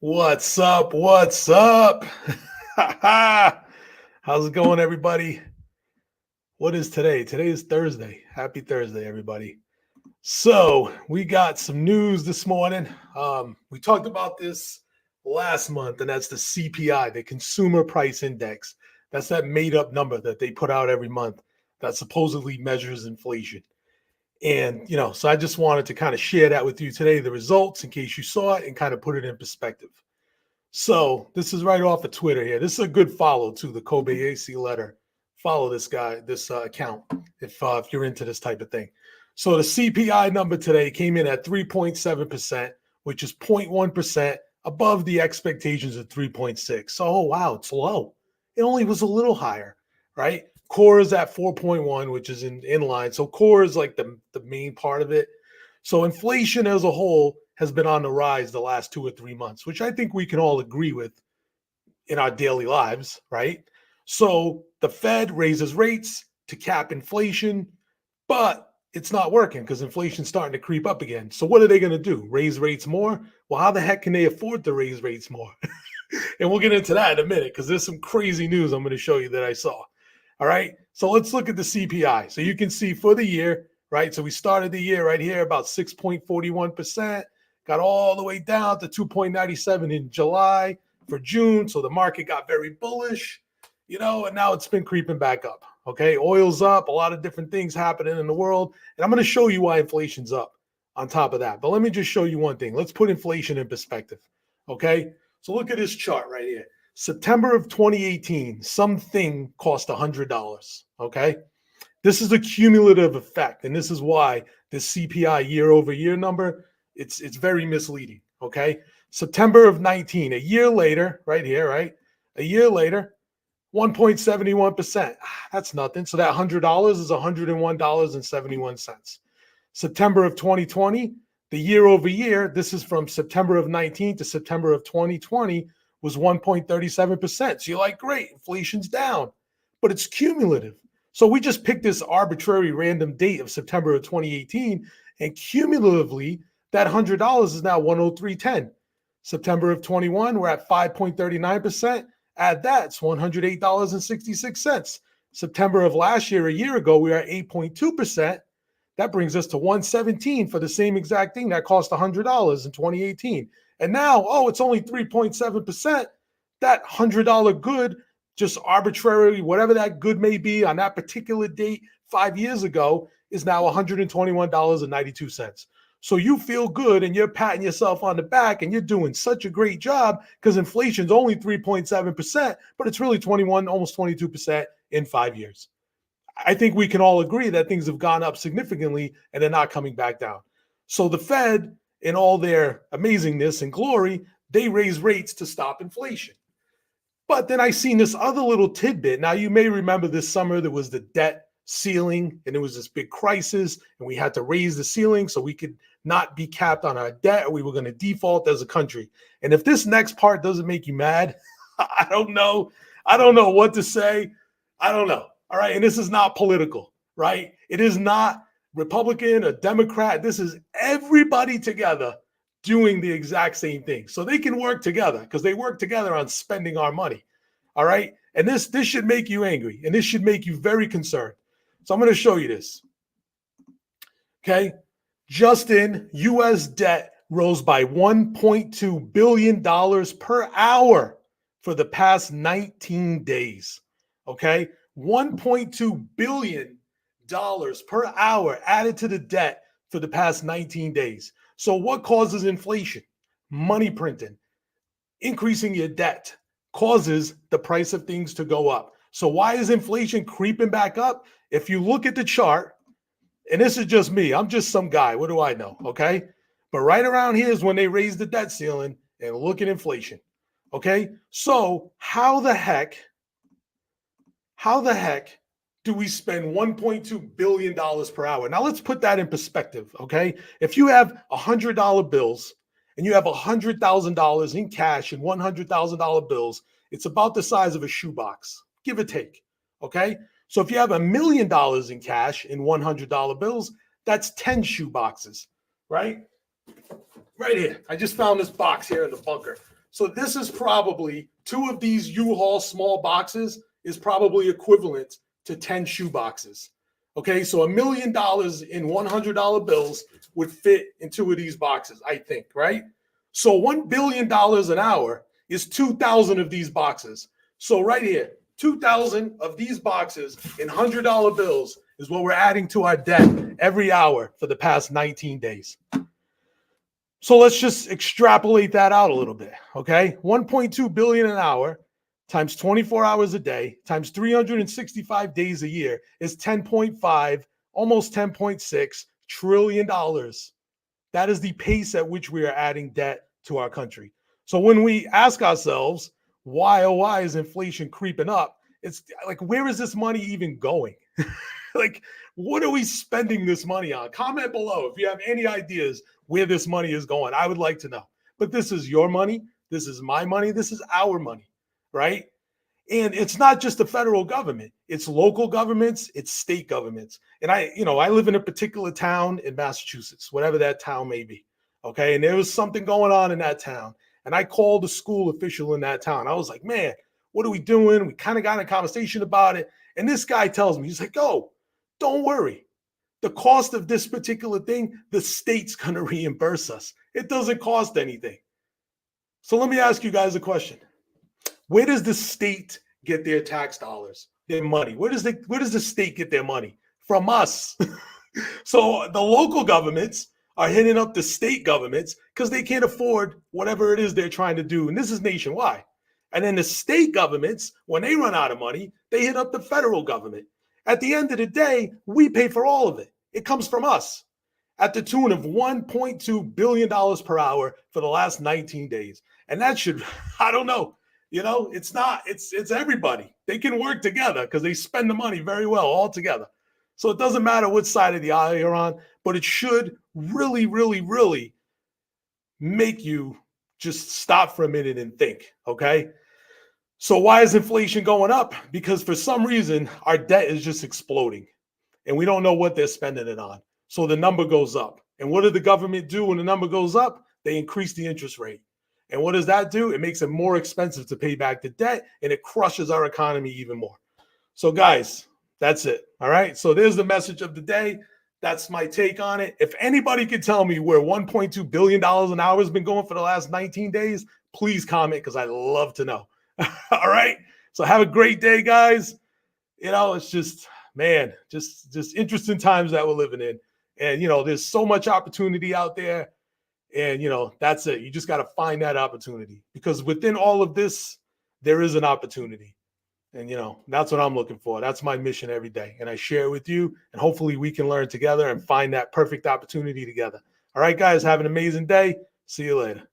What's up? What's up? How's it going, everybody? What is today? Today is Thursday. Happy Thursday, everybody. So we got some news this morning. We talked about this last month, and that's the CPI, the Consumer Price Index. That's that made-up number that they put out every month that supposedly measures inflation. And, so I just wanted to kind of share that with you today, the results, in case you saw it, and kind of put it in perspective. So this is right off of Twitter here. This is a good follow to the Kobayashi letter. Follow this guy, this account, if you're into this type of thing. So the CPI number today came in at 3.7%, which is 0.1% above the expectations of 3.6. So, oh, wow, it's low. It only was a little higher, right? Core is at 4.1, which is in line. So core is like the main part of it. So inflation as a whole has been on the rise the last 2 or 3 months, which I think we can all agree with in our daily lives, right? So the Fed raises rates to cap inflation, but it's not working because inflation's starting to creep up again. So what are they going to do? Raise rates more? Well, how the heck can they afford to raise rates more? And we'll get into that in a minute because there's some crazy news I'm going to show you that I saw. All right, so let's look at the CPI. So you can see for the year, right? So we started the year right here about 6.41%, got all the way down to 2.97 in July for June. So the market got very bullish, and now it's been creeping back up. Okay, oil's up, a lot of different things happening in the world. And I'm going to show you why inflation's up on top of that. But let me just show you one thing. Let's put inflation in perspective. Okay, so look at this chart right here. September of 2018, something cost $100, okay? This is a cumulative effect, and this is why this CPI year-over-year number, it's very misleading, okay? September of 19, a year later, right here, right? A year later, 1.71%. That's nothing. So that $100 is $101.71. September of 2020, the year-over-year, this is from September of 19 to September of 2020, was 1.37%. So you're like, great, inflation's down, but it's cumulative. So we just picked this arbitrary random date of September of 2018, and cumulatively, that $100 is now 103.10. September of 21, we're at 5.39%. Add that, it's $108.66. September of last year, a year ago, we were at 8.2%. That brings us to 117 for the same exact thing that cost $100 in 2018. And now, it's only 3.7%. That $100 good, just arbitrarily, whatever that good may be on that particular date 5 years ago, is now $121.92. So you feel good and you're patting yourself on the back and you're doing such a great job because inflation's only 3.7%, but it's really 21, almost 22% in 5 years. I think we can all agree that things have gone up significantly and they're not coming back down. So the Fed, in all their amazingness and glory, they raise rates to stop inflation. But then I seen this other little tidbit. Now, you may remember this summer there was the debt ceiling and there was this big crisis and we had to raise the ceiling so we could not be capped on our debt or we were going to default as a country. And if this next part doesn't make you mad, I don't know. I don't know what to say. I don't know. All right. And this is not political, right? It is not Republican or Democrat. This is everybody together doing the exact same thing. So they can work together because they work together on spending our money. All right. And this should make you angry and this should make you very concerned. So I'm going to show you this. Okay. Just in U.S. debt rose by $1.2 billion per hour for the past 19 days. Okay. $1.2 billion per hour added to the debt for the past 19 days. So what causes inflation? Money printing. Increasing your debt causes the price of things to go up. So why is inflation creeping back up? If you look at the chart, and this is just me, I'm just some guy, what do I know, okay? But right around here is when they raise the debt ceiling and look at inflation, okay? So how the heck do we spend $1.2 billion per hour? Now let's put that in perspective, okay? If you have $100 bills and you have $100,000 in cash and $100,000 bills, it's about the size of a shoebox, give or take, okay? So if you have $1 million in cash in $100 bills, that's 10 shoeboxes, right? Right here. I just found this box here in the bunker. So this is probably 2 of these U-Haul small boxes is probably equivalent to 10 shoe boxes. Okay, so $1 million in $100 bills would fit in 2 of these boxes, I think, right? So $1 billion an hour is 2,000 of these boxes. So right here, 2,000 of these boxes in $100 bills is what we're adding to our debt every hour for the past 19 days. So let's just extrapolate that out a little bit, okay? 1.2 billion an hour times 24 hours a day times 365 days a year is 10.5, almost 10.6 trillion dollars. That is the pace at which we are adding debt to our country. So when we ask ourselves, why, oh, why is inflation creeping up? It's like, where is this money even going? Like, what are we spending this money on? Comment below if you have any ideas where this money is going. I would like to know. But this is your money. This is my money. This is our money, right? And it's not just the federal government. It's local governments. It's state governments. And I live in a particular town in Massachusetts, whatever that town may be. Okay. And there was something going on in that town. And I called the school official in that town. I was like, man, what are we doing? We kind of got in a conversation about it. And this guy tells me, he's like, oh, don't worry. The cost of this particular thing, the state's going to reimburse us. It doesn't cost anything. So let me ask you guys a question. Where does the state get their tax dollars, their money? Where does the state get their money? From us. So the local governments are hitting up the state governments because they can't afford whatever it is they're trying to do. And this is nationwide. And then the state governments, when they run out of money, they hit up the federal government. At the end of the day, we pay for all of it. It comes from us at the tune of $1.2 billion per hour for the last 19 days. And that should, I don't know, it's everybody. They can work together because they spend the money very well all together. So it doesn't matter which side of the aisle you're on, but it should really, really, really make you just stop for a minute and think, okay? So why is inflation going up? Because for some reason, our debt is just exploding and we don't know what they're spending it on. So the number goes up. And what did the government do when the number goes up? They increase the interest rate. And what does that do? It makes it more expensive to pay back the debt and it crushes our economy even more. So guys, that's it. All right. So there's the message of the day. That's my take on it. If anybody could tell me where $1.2 billion an hour has been going for the last 19 days, please comment because I'd love to know. All right. So have a great day, guys. It's just, man, just interesting times that we're living in. And, there's so much opportunity out there. And, that's it. You just got to find that opportunity because within all of this, there is an opportunity. And, that's what I'm looking for. That's my mission every day. And I share it with you. And hopefully we can learn together and find that perfect opportunity together. All right, guys, have an amazing day. See you later.